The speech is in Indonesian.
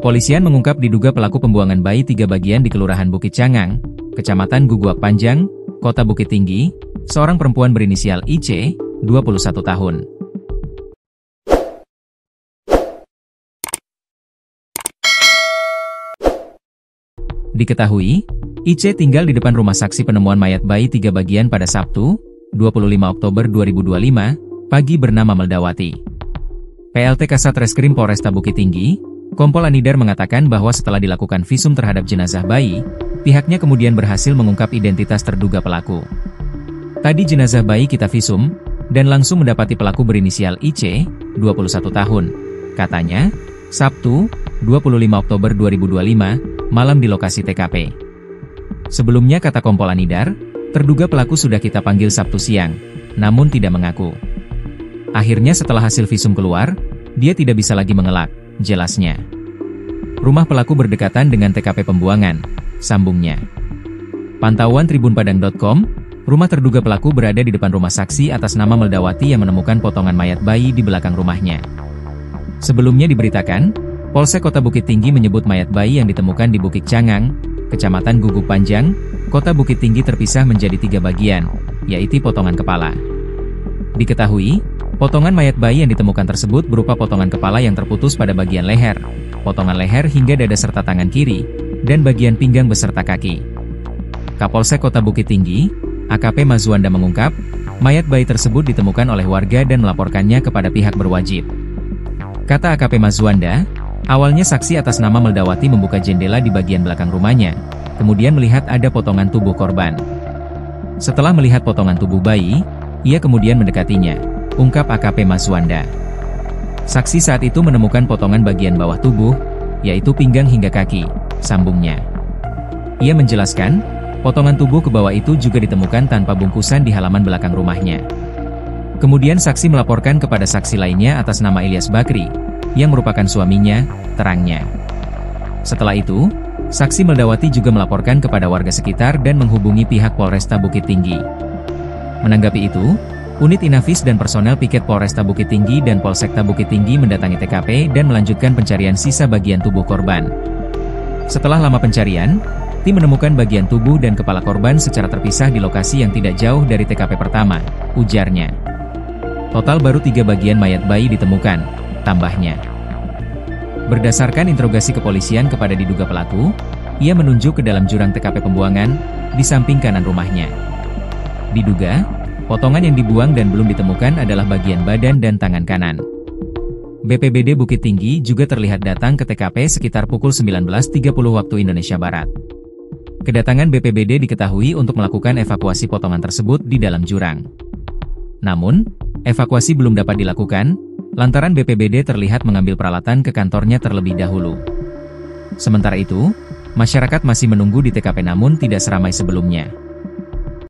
Kepolisian mengungkap diduga pelaku pembuangan bayi 3 bagian di Kelurahan Bukit Cangang, Kecamatan Guguak Panjang, Kota Bukit Tinggi, seorang perempuan berinisial IC, 21 tahun. Diketahui, IC tinggal di depan rumah saksi penemuan mayat bayi 3 bagian pada Sabtu, 25 Oktober 2025, pagi bernama Meldawati. PLT Kasatreskrim Polresta Bukit Tinggi, Kompol Anidar mengatakan bahwa setelah dilakukan visum terhadap jenazah bayi, pihaknya kemudian berhasil mengungkap identitas terduga pelaku. Tadi jenazah bayi kita visum, dan langsung mendapati pelaku berinisial IC, 21 tahun. Katanya, Sabtu, 25 Oktober 2025, malam di lokasi TKP. Sebelumnya kata Kompol Anidar, terduga pelaku sudah kita panggil Sabtu siang, namun tidak mengaku. Akhirnya setelah hasil visum keluar, dia tidak bisa lagi mengelak, jelasnya. Rumah pelaku berdekatan dengan TKP pembuangan, sambungnya. Pantauan tribunpadang.com, rumah terduga pelaku berada di depan rumah saksi atas nama Meldawati yang menemukan potongan mayat bayi di belakang rumahnya. Sebelumnya diberitakan, Polsek Kota Bukit Tinggi menyebut mayat bayi yang ditemukan di Bukit Cangang, Kecamatan Gugup Panjang, Kota Bukit Tinggi terpisah menjadi 3 bagian, yaitu potongan kepala. Diketahui, potongan mayat bayi yang ditemukan tersebut berupa potongan kepala yang terputus pada bagian leher, potongan leher hingga dada serta tangan kiri, dan bagian pinggang beserta kaki. Kapolsek Kota Bukit Tinggi, AKP Mazwanda mengungkap, mayat bayi tersebut ditemukan oleh warga dan melaporkannya kepada pihak berwajib. Kata AKP Mazwanda, awalnya saksi atas nama Meldawati membuka jendela di bagian belakang rumahnya, kemudian melihat ada potongan tubuh korban. Setelah melihat potongan tubuh bayi, ia kemudian mendekatinya, ungkap AKP Mazwanda. Saksi saat itu menemukan potongan bagian bawah tubuh, yaitu pinggang hingga kaki, sambungnya. Ia menjelaskan, potongan tubuh ke bawah itu juga ditemukan tanpa bungkusan di halaman belakang rumahnya. Kemudian saksi melaporkan kepada saksi lainnya atas nama Ilyas Bakri, yang merupakan suaminya, terangnya. Setelah itu, saksi Meldawati juga melaporkan kepada warga sekitar dan menghubungi pihak Polresta Bukit Tinggi. Menanggapi itu, unit Inafis dan personel piket Polresta Bukit Tinggi dan Polsekta Bukit Tinggi mendatangi TKP dan melanjutkan pencarian sisa bagian tubuh korban. Setelah lama pencarian, tim menemukan bagian tubuh dan kepala korban secara terpisah di lokasi yang tidak jauh dari TKP pertama, ujarnya. Total baru 3 bagian mayat bayi ditemukan, tambahnya. Berdasarkan interogasi kepolisian kepada diduga pelaku, ia menunjuk ke dalam jurang TKP pembuangan, di samping kanan rumahnya. Diduga, potongan yang dibuang dan belum ditemukan adalah bagian badan dan tangan kanan. BPBD Bukit Tinggi juga terlihat datang ke TKP sekitar pukul 19.30 waktu Indonesia Barat. Kedatangan BPBD diketahui untuk melakukan evakuasi potongan tersebut di dalam jurang. Namun, evakuasi belum dapat dilakukan, lantaran BPBD terlihat mengambil peralatan ke kantornya terlebih dahulu. Sementara itu, masyarakat masih menunggu di TKP namun tidak seramai sebelumnya.